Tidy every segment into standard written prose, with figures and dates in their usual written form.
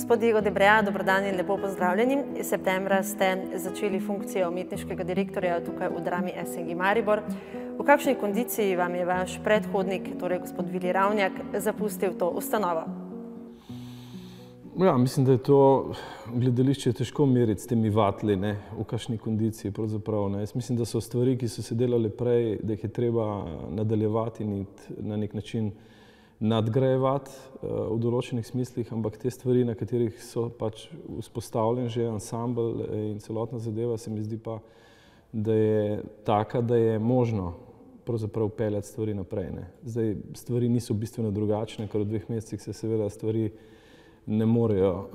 Gospod Diego Debreja, dobrodan in lepo pozdravljeni. Septembra ste začeli funkcijo umetniškega direktorja tukaj v Drami SNG Maribor. V kakšni kondiciji vam je vaš predhodnik, torej gospod Vili Ravnjak, zapustil to ustanovo? Ja, mislim, da je to gledališče težko meriti s temi vatli, v kakšni kondiciji pravzaprav. Jaz mislim, da so stvari, ki so se delale prej, da jih je treba nadaljevati in na nek način nadgrajevati v določenih smislih, ampak te stvari, na katerih so pač vzpostavljen že ansambl in celotna zadeva, se mi zdi pa, da je taka, da je možno pravzaprav peljati stvari naprej. Zdaj, stvari niso bistveno drugačne, ker v 2 mesecih se seveda stvari ne morejo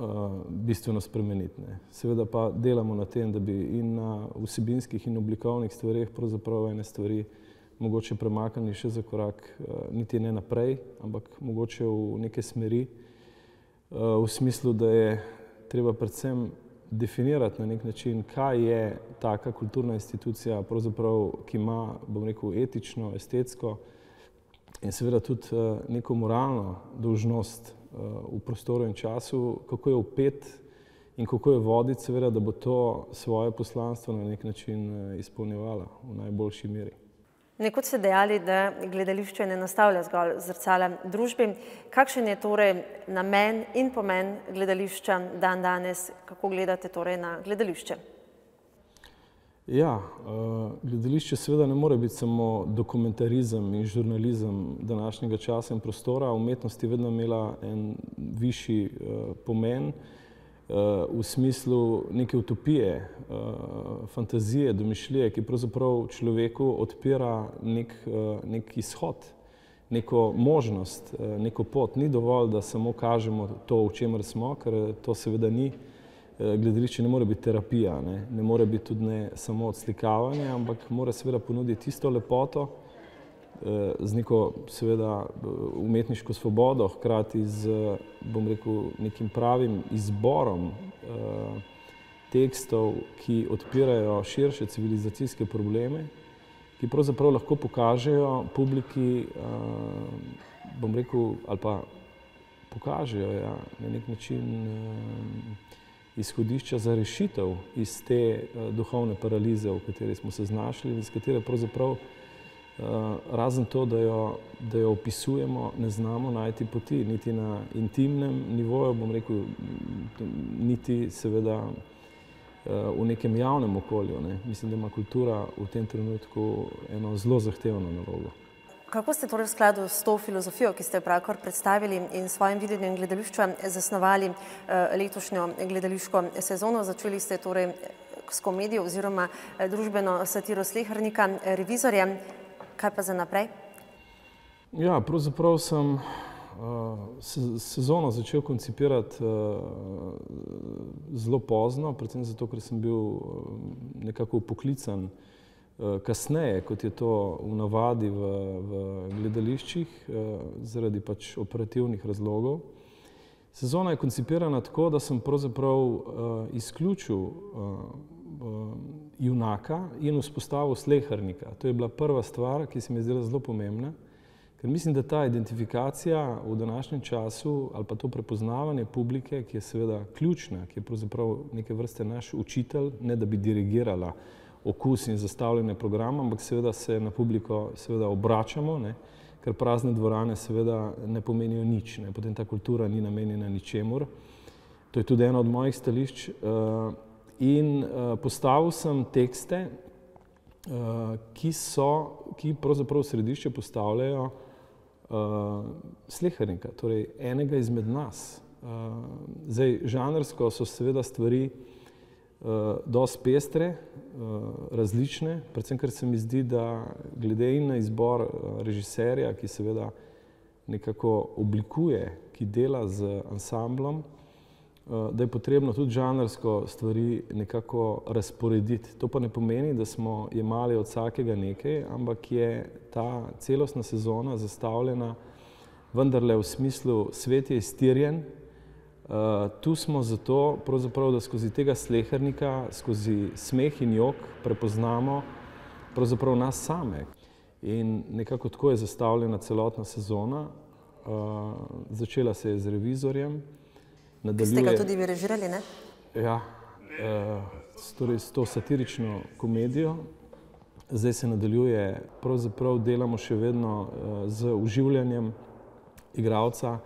bistveno spremeniti. Seveda pa delamo na tem, da bi in na vsebinskih in oblikovnih stvareh pravzaprav ene stvari mogoče premaknili še za korak, niti ne naprej, ampak mogoče v neke smeri, v smislu, da je treba predvsem definirati na nek način, kaj je taka kulturna institucija, pravzaprav, ki ima, bom rekel, etično, estetsko in seveda tudi neko moralno dolžnost v prostoru in času, kako je vpet in kako je voditi, seveda, da bo to svoje poslanstvo na nek način izpolnjevala v najboljši meri. Nekoč ste dejali, da gledališče ne nastavlja zgolj zrcala družbi. Kakšen je torej namen in pomen gledališča dandanes? Kako gledate torej na gledališče? Ja, gledališče seveda ne more biti samo dokumentarizem in žurnalizem današnjega časa in prostora. Umetnost je vedno imela en višji pomen v smislu neke utopije, fantazije, domišljije, ki pravzaprav človeku odpira nek izhod, neko možnost, neko pot. Ni dovolj, da samo kažemo to, v čemer smo, ker to seveda ni. Gledališče ne more biti terapija, ne more biti tudi ne samo odslikavanje, ampak mora seveda ponuditi tisto lepoto z neko seveda umetniško svobodo, hkrati z, bom rekel, nekim pravim izborom tekstov, ki odpirajo širše civilizacijske probleme, ki pravzaprav lahko pokažejo publiki, bom rekel, ali pa pokažejo na nek način izhodišča za rešitev iz te duhovne paralize, v kateri smo se znašli in iz katere pravzaprav razen to, da jo opisujemo, ne znamo najti poti, niti na intimnem nivoju, bom rekel, niti seveda v nekem javnem okolju. Mislim, da ima kultura v tem trenutku eno zelo zahtevno nalogo. Kako ste torej v skladu s to filozofijo, ki ste jo pravkar predstavili in svojim videnjem gledališča zasnovali letošnjo gledališko sezono? Začeli ste torej s komedijo oziroma družbeno satiro Slehernika, Revizorja. Kaj pa za naprej? Ja, pravzaprav sem sezono začel koncipirati zelo pozno, predvsem zato, ker sem bil nekako poklican kasneje, kot je to v navadi v gledališčih, zaradi pač operativnih razlogov. Sezona je koncipirana tako, da sem pravzaprav izključil junaka in vzpostavil slehernika. To je bila prva stvar, ki se mi je zdela zelo pomembna, ker mislim, da ta identifikacija v današnjem času ali pa to prepoznavanje publike, ki je seveda ključna, ki je pravzaprav neke vrste naš učitelj, ne da bi dirigirala okus in zastavljanje programa, ampak seveda se na publiko seveda obračamo, ker prazne dvorane seveda ne pomenijo nič, potem ta kultura ni namenjena ničemur. To je tudi eno od mojih stališč. In postavil sem tekste, ki pravzaprav v središče postavljajo slehernika, torej enega izmed nas. Zdaj, žanrsko so seveda stvari dosti pestre, različne, predvsem ker se mi zdi, da glede in na izbor režiserja, ki seveda nekako oblikuje, ki dela z ansamblom, da je potrebno tudi žanrsko stvari nekako razporediti. To pa ne pomeni, da smo jemali od vsakega nekaj, ampak je ta celostna sezona zastavljena vendarle v smislu svet je iztirjen. Tu smo zato, pravzaprav, da skozi tega slehernika, skozi smeh in jok prepoznamo pravzaprav nas same. In nekako tako je zastavljena celotna sezona. Začela se je z Revizorjem nadaljuje. Ste ga tudi vi režirali, ne? Ja, torej s to satirično komedijo. Zdaj se nadaljuje, pravzaprav delamo še vedno z oživljanjem igralca,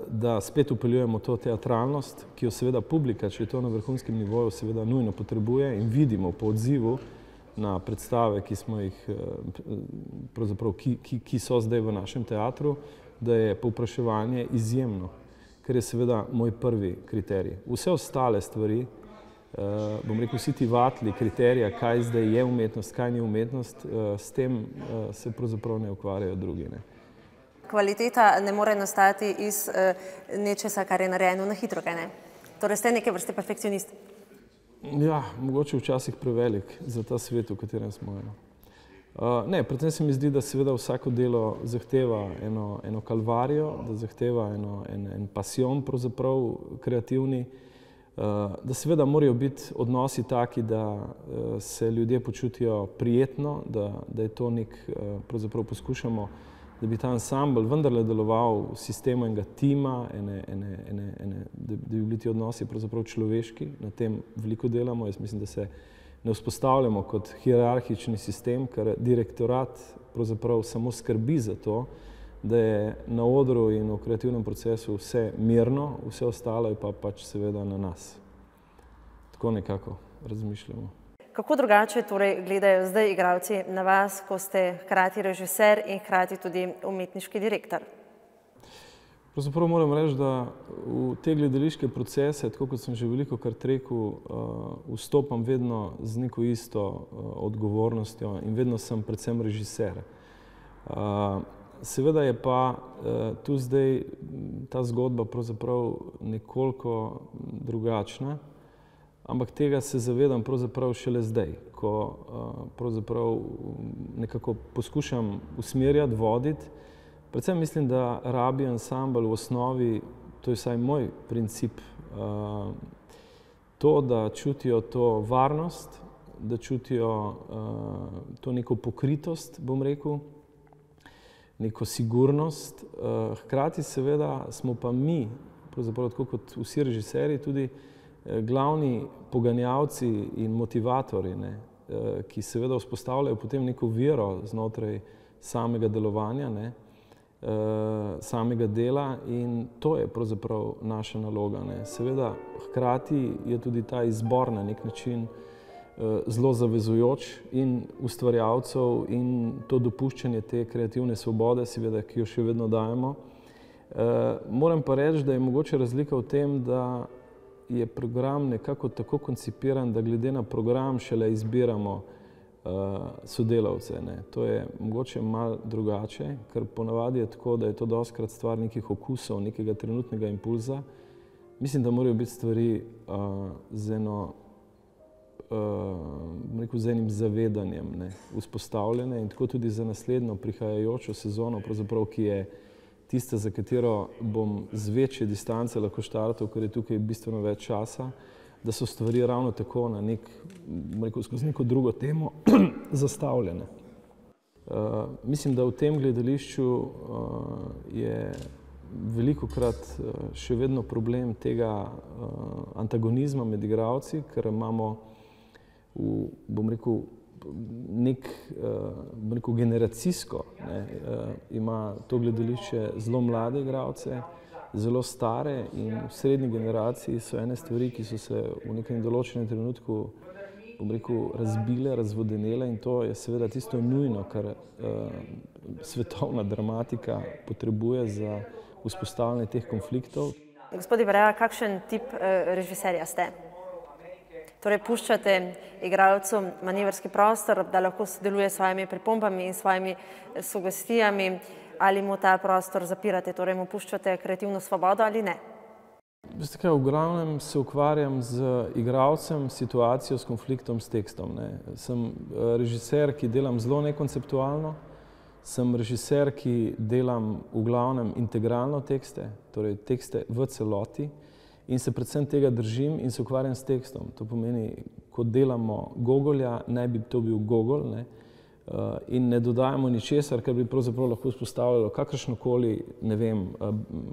da spet vpeljujemo to teatralnost, ki jo seveda publika, če je to na vrhunskem nivoju, seveda nujno potrebuje in vidimo po odzivu na predstave, ki smo jih, pravzaprav, ki so zdaj v našem teatru, da je povpraševanje izjemno, ker je seveda moj prvi kriterij. Vse ostale stvari, bom rekel, vsi ti vatli kriterija, kaj zdaj je umetnost, kaj ni umetnost, s tem se pravzaprav ne ukvarjajo drugi, ne. Kvaliteta ne more nastati iz nečesa, kar je narejeno na hitro, kaj ne? Torej ste neke vrste perfekcionist? Ja, mogoče včasih prevelik za ta svet, v katerem smo. Ne, predvsem se mi zdi, da seveda vsako delo zahteva eno kalvarijo, da zahteva en pasijon, pravzaprav kreativni, da seveda morajo biti odnosi taki, da se ljudje počutijo prijetno, da je to nek, pravzaprav poskušamo, da bi ta ansambl vendarle deloval v sistemu enega tima, da bi bili ti odnosi pravzaprav človeški, na tem veliko delamo. Jaz mislim, da se ne vzpostavljamo kot hierarhični sistem, ker direktorat pravzaprav samo skrbi za to, da je na odru in v kreativnem procesu vse mirno, vse ostalo je pa pač seveda na nas. Tako nekako razmišljamo. Kako drugače torej gledajo zdaj igralci na vas, ko ste hkrati režiser in hkrati tudi umetniški direktor? Pravzaprav moram reči, da v te gledališke procese, tako kot sem že velikokrat rekel, vstopam vedno z neko isto odgovornostjo in vedno sem predvsem režiser. Seveda je pa tu zdaj ta zgodba pravzaprav nekoliko drugačna, ampak tega se zavedam pravzaprav šele zdaj, ko pravzaprav nekako poskušam usmerjati, voditi. Predvsem mislim, da rabi ansambl v osnovi, to je vsaj moj princip, to, da čutijo to varnost, da čutijo to neko pokritost, bom rekel, neko sigurnost. Hkrati seveda smo pa mi, pravzaprav tako kot vsi režiserji, tudi glavni poganjavci in motivatorji, ki seveda vzpostavljajo potem neko vero znotraj samega delovanja, samega dela, in to je pravzaprav naša naloga. Seveda hkrati je tudi ta izbor na nek način zelo zavezujoč in ustvarjalcev in to dopuščanje te kreativne svobode, seveda, ki jo še vedno dajemo. Moram pa reči, da je mogoče razlika v tem, da je program nekako tako koncipiran, da glede na program šele izbiramo sodelavce. To je mogoče malo drugače, ker ponavadi je tako, da je to dostikrat stvar nekih okusov, nekega trenutnega impulza. Mislim, da morajo biti stvari z enim zavedanjem vzpostavljene in tako tudi za naslednjo prihajajočo sezono, pravzaprav, ki je tista, za katero bom z večje distance lahko štartal, ker je tukaj bistveno več časa, da so stvari ravno tako na skozi neko drugo temo zastavljene. Mislim, da v tem gledališču je velikokrat še vedno problem tega antagonizma med igralci, ker imamo generacijsko, ima to gledališče zelo mlade igralce, zelo stare, in v srednji generaciji so ene stvari, ki so se v nekem določenem trenutku, razbile, razvodenele, in to je seveda tisto nujno, kar svetovna dramatika potrebuje za vzpostavljanje teh konfliktov. Gospod Ibrea, kakšen tip režiserja ste? Torej puščate igralcu manevrski prostor, da lahko sodeluje s svojimi pripombami in svojimi sugestijami, ali mu ta prostor zapirate, torej mu puščate kreativno svobodo ali ne? Veste kaj, v glavnem se ukvarjam z igralcem, situacijo, s konfliktom, s tekstom. Sem režiser, ki delam zelo nekonceptualno, sem režiser, ki delam v glavnem integralno tekste, torej tekste v celoti, in se predvsem tega držim in se ukvarjam s tekstom. To pomeni, ko delamo Gogolja, naj bi to bil Gogol, in ne dodajamo ničesar, kar bi pravzaprav lahko vzpostavljalo kakršnokoli, ne vem,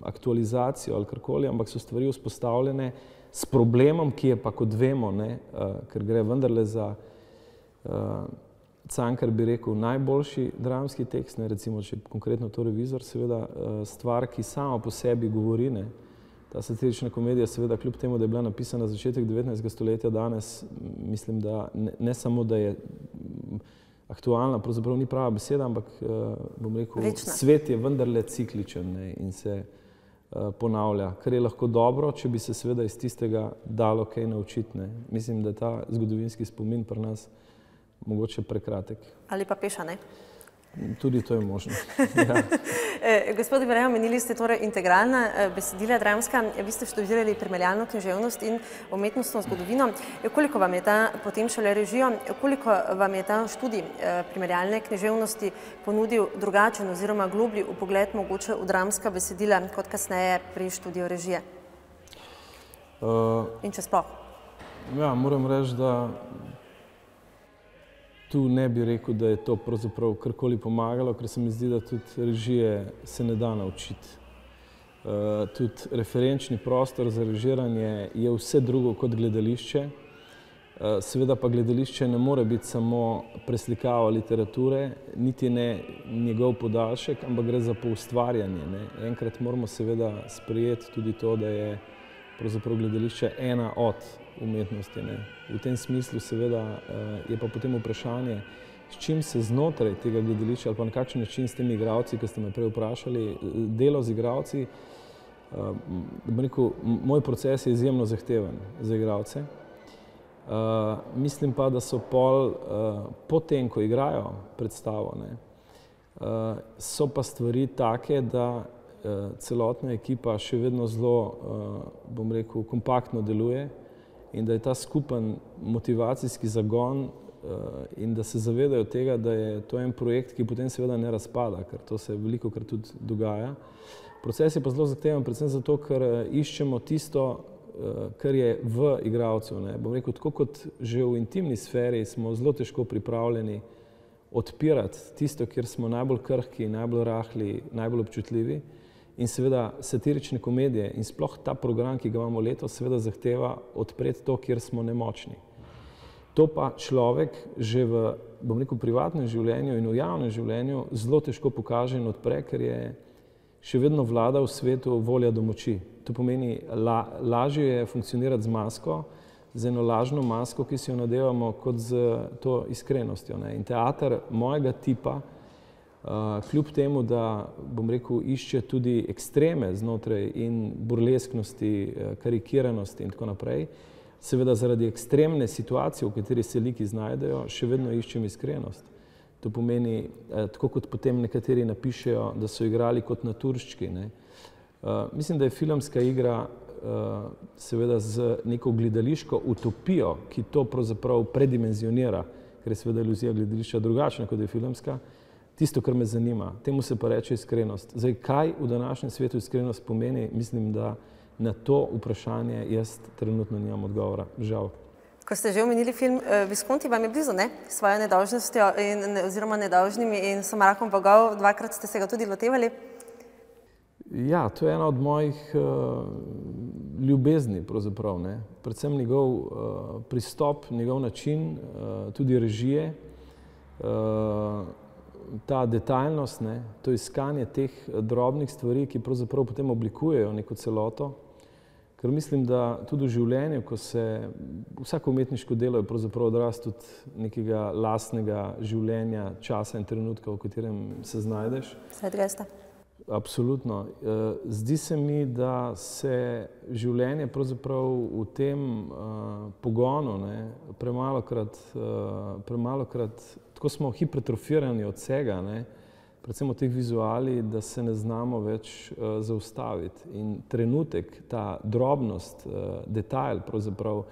aktualizacijo ali karkoli, ampak so stvari vzpostavljene s problemom, ki je pa, kot vemo, ne, ker gre vendarle za Cankar bi rekel najboljši dramski tekst, ne, recimo, če konkretno to Revizor, seveda stvar, ki sama po sebi govori, ne. Ta satirična komedija, seveda, kljub temu, da je bila napisana začetek 19. stoletja, danes mislim, da ne samo, da je aktualna, pravzaprav ni prava beseda, ampak bom rekel, svet je vendarle cikličen, ne, in se ponavlja, kar je lahko dobro, če bi se seveda iz tistega dalo kaj naučiti, ne. Mislim, da je ta zgodovinski spomin pri nas mogoče prekratek. Ali pa peša, ne? Tudi to je možno. Ja. Gospod Ibrahim, omenili ste torej integralna besedila dramska. Vi ste študirali primerjalno književnost in umetnostno zgodovino. Koliko vam je ta, potem šele režijo, koliko vam je ta študij primerjalne književnosti ponudil drugačen oziroma globlji vpogled mogoče v dramska besedila, kot kasneje pri študiju režije? In če sploh? Ja, moram reči, da tu ne bi rekel, da je to pravzaprav karkoli pomagalo, ker se mi zdi, da tudi režije se ne da naučiti. Tudi referenčni prostor za režiranje je vse drugo kot gledališče. Seveda pa gledališče ne more biti samo preslikava literature, niti ne njegov podaljšek, ampak gre za poustvarjanje, ne. Enkrat moramo seveda sprejeti tudi to, da je pravzaprav gledališče ena od umetnosti, ne. V tem smislu seveda je pa potem vprašanje, s čim se znotraj tega gledališča ali pa na kakšen način s temi igralci, ki ste me prej vprašali, delo z igralci, bom rekel, moj proces je izjemno zahteven za igralce. Mislim pa, da so potem, ko igrajo predstavo, ne, so pa stvari take, da celotna ekipa še vedno zelo, bom rekel, kompaktno deluje in da je ta skupen motivacijski zagon in da se zavedajo tega, da je to en projekt, ki potem seveda ne razpada, ker to se velikokrat tudi dogaja. Proces je pa zelo zahteven, predvsem zato, ker iščemo tisto, kar je v igralcu, ne. Bom rekel, tako kot že v intimni sferi smo zelo težko pripravljeni odpirati tisto, kjer smo najbolj krhki, najbolj rahli, najbolj občutljivi. In seveda satirične komedije in sploh ta program, ki ga imamo letos, seveda zahteva odpreti to, kjer smo nemočni. To pa človek že v, bom rekel, privatnem življenju in v javnem življenju zelo težko pokaže in odpre, ker je še vedno vlada v svetu volja do moči. To pomeni, lažje je funkcionirati z masko, z eno lažno masko, ki si jo nadevamo, kot z to iskrenostjo, ne. In teater mojega tipa, kljub temu, da, bom rekel, išče tudi ekstreme znotraj in burlesknosti, karikiranosti in tako naprej, seveda zaradi ekstremne situacije, v kateri se liki znajdejo, še vedno iščem iskrenost. To pomeni, tako kot potem nekateri napišejo, da so igrali kot naturščki, ne. Mislim, da je filmska igra seveda z neko gledališko utopijo, ki to pravzaprav predimenzionira, ker je seveda iluzija gledališča drugačna, kot je filmska, tisto, kar me zanima. Temu se pa reče iskrenost. Zdaj, kaj v današnjem svetu iskrenost pomeni, mislim, da na to vprašanje jaz trenutno nimam odgovora, žal. Ko ste že omenili film Visconti, vam je blizu, ne? S svojo nedolžnostjo oziroma nedolžnimi in Somarakom bogov, dvakrat ste se ga tudi lotevali. Ja, to je ena od mojih ljubezni, pravzaprav, ne. Predvsem njegov pristop, njegov način, tudi režije, ta detaljnost, ne, to iskanje teh drobnih stvari, ki pravzaprav potem oblikujejo neko celoto, ker mislim, da tudi v življenju, ko se vsako umetniško delo je pravzaprav odraz tudi nekega lastnega življenja, časa in trenutka, v katerem se znajdeš. Zeitgeista. Absolutno. Zdi se mi, da se življenje pravzaprav v tem pogonu, ne, premalokrat, tako smo hipertrofirani od vsega, ne, predvsem od teh vizualij, da se ne znamo več zaustaviti. In trenutek, ta drobnost, detajl pravzaprav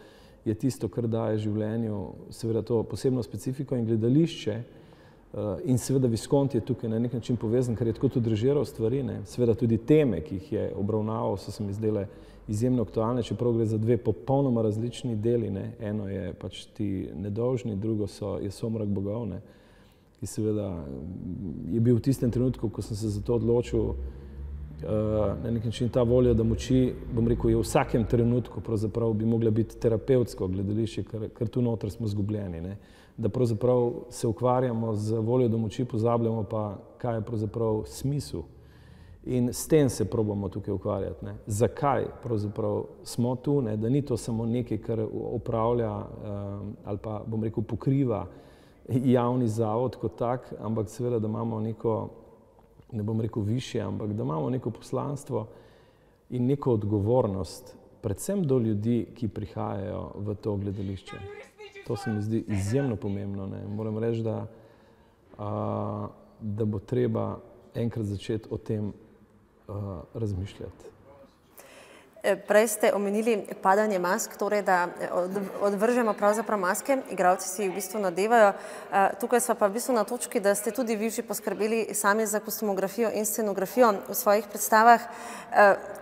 je tisto, kar daje življenju seveda to posebno specifiko in gledališče. In seveda Visconti je tukaj na nek način povezan, ker je tako tudi režiral stvari, ne. Seveda tudi teme, ki jih je obravnaval, so se mi zdele izjemno aktualne, čeprav gre za dve popolnoma različni deli, ne. Eno je pač ti nedolžni, drugo je Somrak bogov, ne, ki seveda je bil v tistem trenutku, ko sem se za to odločil, na nek način ta volja do moči, bom rekel, je v vsakem trenutku pravzaprav bi mogla biti terapevtsko gledališče, ker tu noter smo zgubljeni, ne. Da pravzaprav se ukvarjamo z voljo do moči, pozabljamo pa, kaj je pravzaprav smisel. In s tem se probamo tukaj ukvarjati, ne. Zakaj pravzaprav smo tu, ne, da ni to samo nekaj, kar opravlja ali pa, bom rekel, pokriva javni zavod kot tak, ampak seveda, da imamo neko, ne bom rekel višje, ampak da imamo neko poslanstvo in neko odgovornost, predvsem do ljudi, ki prihajajo v to gledališče. To se mi zdi izjemno pomembno, ne. Moram reči, da bo treba enkrat začeti o tem razmišljati. Prej ste omenili padanje mask, torej da odvržemo pravzaprav maske, igralci si jih v bistvu nadevajo. Tukaj smo pa v bistvu na točki, da ste tudi vi že poskrbeli sami za kostumografijo in scenografijo v svojih predstavah.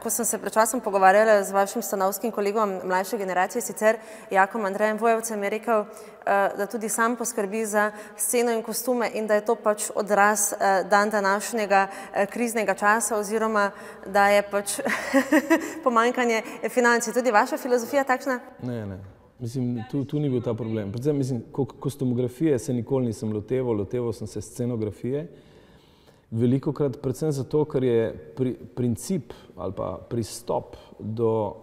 Ko sem se pred časom pogovarjala z vašim stanovskim kolegom mlajše generacije, sicer Jakom Andrejem Vojevcem, je rekel, da tudi sam poskrbi za sceno in kostume in da je to pač odraz današnjega kriznega časa oziroma da je pač pomanjkanje financ. Je tudi vaša filozofija takšna? Ne. Mislim, tu ni bil ta problem. Predvsem, mislim, kostumografije se nikoli nisem loteval sem se scenografije. Velikokrat predvsem zato, ker je princip ali pa pristop do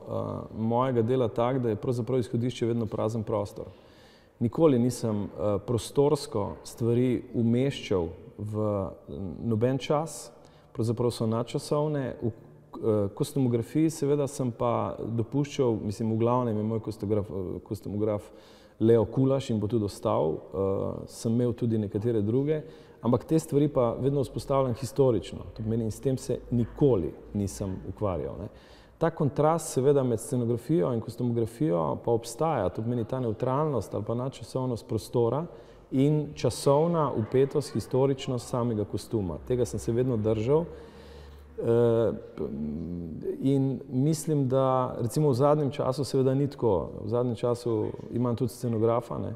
mojega dela tak, da je pravzaprav izhodišče vedno prazen prostor. Nikoli nisem prostorsko stvari umeščal v noben čas, pravzaprav so nadčasovne. V kostumografiji seveda sem pa dopuščal, mislim, v glavnem je moj kostumograf Leo Kulaš in bo tudi ostal, sem imel tudi nekatere druge, ampak te stvari pa vedno vzpostavljam historično, to pomeni, in s tem se nikoli nisem ukvarjal, ne. Ta kontrast seveda med scenografijo in kostumografijo pa obstaja, to pomeni ta nevtralnost ali pa nadčasovnost prostora in časovna vpetost, historičnost samega kostuma. Tega sem se vedno držal. In mislim, da recimo v zadnjem času seveda ni tako. V zadnjem času imam tudi scenografa, ne.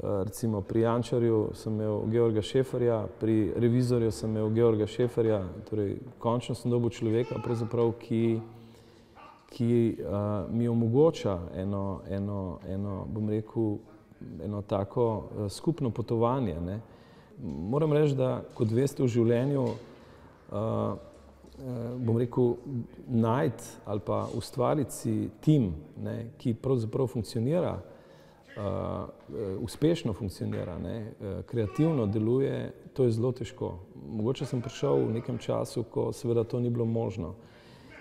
Recimo pri Jančarju sem imel Georga Šeferja, pri Revizorju sem imel Georga Šeferja, torej končno sem dobil človeka pravzaprav, ki mi omogoča bom rekel, eno tako skupno potovanje, ne. Moram reči, da kot veste v življenju, bom rekel, najti ali pa ustvariti si tim, ne, ki pravzaprav funkcionira, uspešno funkcionira, ne, kreativno deluje, to je zelo težko. Mogoče sem prišel v nekem času, ko seveda to ni bilo možno.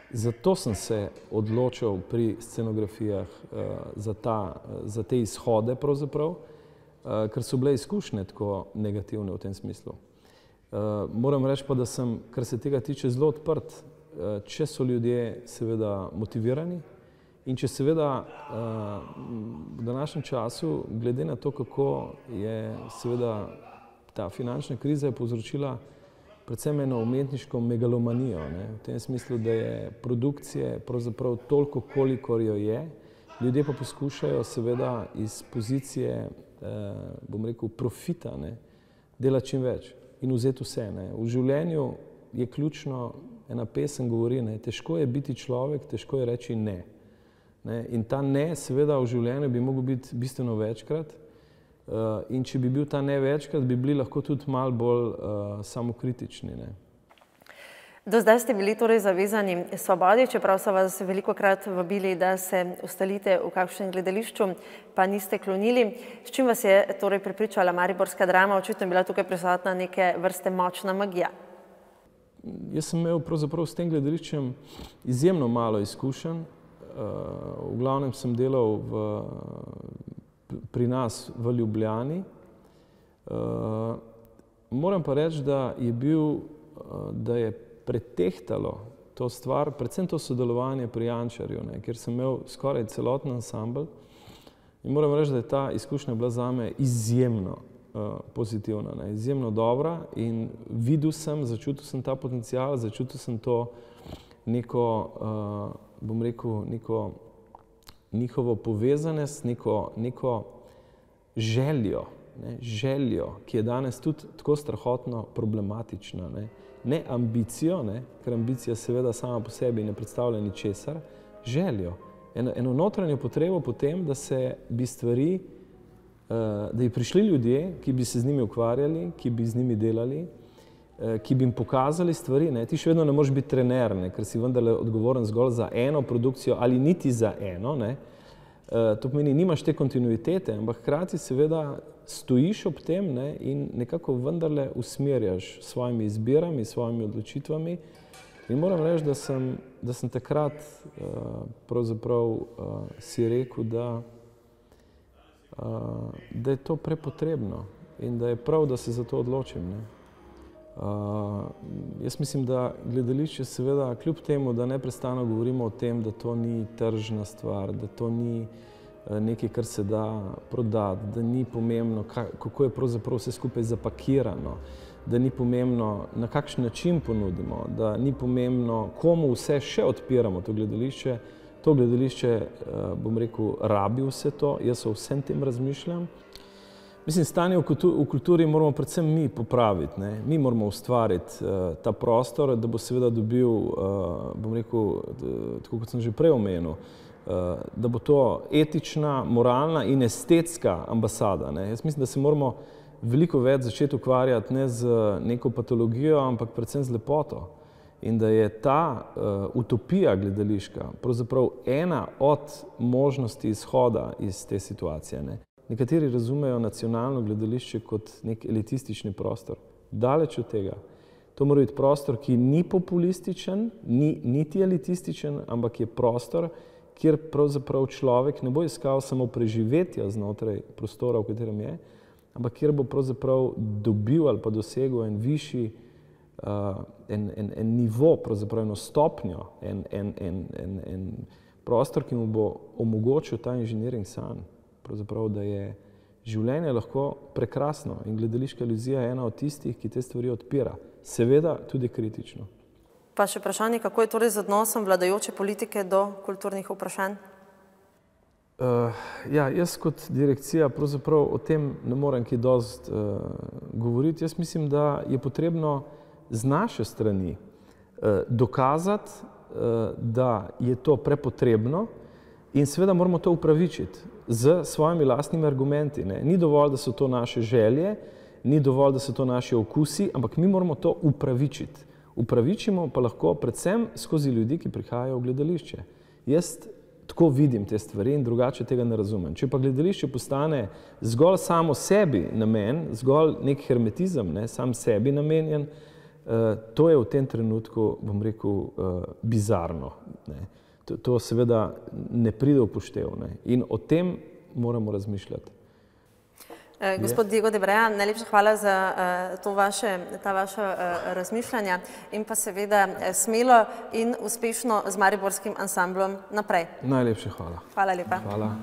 Zato sem se odločil pri scenografijah za te izhode pravzaprav, ker so bile izkušnje tako negativne v tem smislu. Moram reči pa, da sem, kar se tega tiče, zelo odprt, če so ljudje seveda motivirani in če seveda v današnjem času, glede na to, kako je seveda ta finančna kriza je povzročila predvsem eno umetniško megalomanijo, ne, v tem smislu, da je produkcije pravzaprav toliko, kolikor jo je, ljudje pa poskušajo seveda iz pozicije, bom rekel, profita, ne, delati čim več in vzeti vse, ne. V življenju je ključno, ena pesem govori, ne, težko je biti človek, težko je reči ne. Ne, in ta ne seveda v življenju bi mogel biti bistveno večkrat, in če bi bil ta ne večkrat, bi bili lahko tudi malo bolj samokritični, ne. Do zdaj ste bili torej zavezani svobodi, čeprav so vas velikokrat vabili, da se ustalite v kakšnem gledališču, pa niste klonili. S čim vas je torej prepričala mariborska drama? Očitno je bila tukaj prisotna neke vrste močna magija. Jaz sem imel pravzaprav s tem gledališčem izjemno malo izkušenj. V glavnem sem delal pri nas v Ljubljani. Moram pa reči, da je pretehtalo to stvar, predvsem to sodelovanje pri Jančarju, ne, kjer sem imel skoraj celoten ansambel. In moram reči, da je ta izkušnja bila zame izjemno pozitivna, ne, izjemno dobra in videl sem, začutil sem ta potencial, začutil sem to neko, bom rekel, njihovo povezanost, neko željo, željo, ki je danes tudi tako strahotno problematična, ne ambicijo, ker ambicija seveda sama po sebi ne predstavlja ničesar, željo, eno notranjo potrebo po tem, da se bi stvari, da bi prišli ljudje, ki bi se z njimi ukvarjali, ki bi z njimi delali, ki bi jim pokazali stvari. Ti še vedno ne moreš biti trener, ker si vendarle odgovoren zgolj za eno produkcijo ali niti za eno. To pomeni, nimaš te kontinuitete, ampak hkrati seveda stojiš ob tem in nekako vendarle usmerjaš s svojimi izbirami, s svojimi odločitvami. In moram reči, da sem takrat pravzaprav si rekel, da je to prepotrebno in da je prav, da se za to odločim. Jaz mislim, da gledališče seveda, kljub temu, da neprestano govorimo o tem, da to ni tržna stvar, da to ni nekaj, kar se da prodati, da ni pomembno, kako je pravzaprav vse skupaj zapakirano, da ni pomembno, na kakšen način ponudimo, da ni pomembno, komu vse še odpiramo to gledališče. To gledališče, bom rekel, rabi vse to, jaz o vsem tem razmišljam. Mislim, stanje v kulturi moramo predvsem mi popraviti. Mi moramo ustvariti ta prostor, da bo seveda dobil, bom rekel, tako kot sem že prej omenil, da bo to etična, moralna in estetska ambasada. Jaz mislim, da se moramo veliko več začeti ukvarjati ne z neko patologijo, ampak predvsem z lepoto. In da je ta utopija gledališka pravzaprav ena od možnosti izhoda iz te situacije. Nekateri razumejo nacionalno gledališče kot nek elitistični prostor. Daleč od tega. To mora biti prostor, ki ni populističen, ni niti elitističen, ampak je prostor, kjer pravzaprav človek ne bo iskal samo preživetja znotraj prostora, v katerem je, ampak kjer bo pravzaprav dobil ali pa dosegel en višji en nivo, pravzaprav eno stopnjo, en prostor, ki mu bo omogočil ta inženiring sanj. Pravzaprav, da je življenje lahko prekrasno in gledališka iluzija je ena od tistih, ki te stvari odpira. Seveda tudi kritično. Pa še vprašanje, kako je torej z odnosom vladajoče politike do kulturnih vprašanj? Jaz kot direkcija pravzaprav o tem ne morem kaj dosti govoriti. Jaz mislim, da je potrebno z naše strani dokazati, da je to prepotrebno in seveda moramo to upravičiti z svojimi lastnimi argumenti. Ni dovolj, da so to naše želje, ni dovolj, da so to naši okusi, ampak mi moramo to upravičiti. Upravičimo pa lahko predvsem skozi ljudi, ki prihajajo v gledališče. Jaz tako vidim te stvari in drugače tega ne razumem. Če pa gledališče postane zgolj samo sebi namen, zgolj nek hermetizem, sam sebi namenjen, to je v tem trenutku, bom rekel, bizarno. To seveda ne pride v poštev in o tem moramo razmišljati. Gospod Diego de Breja, najlepša hvala za ta vaša razmišljanja in pa seveda smelo in uspešno z mariborskim ansamblom naprej. Najlepša hvala. Hvala lepa. Hvala.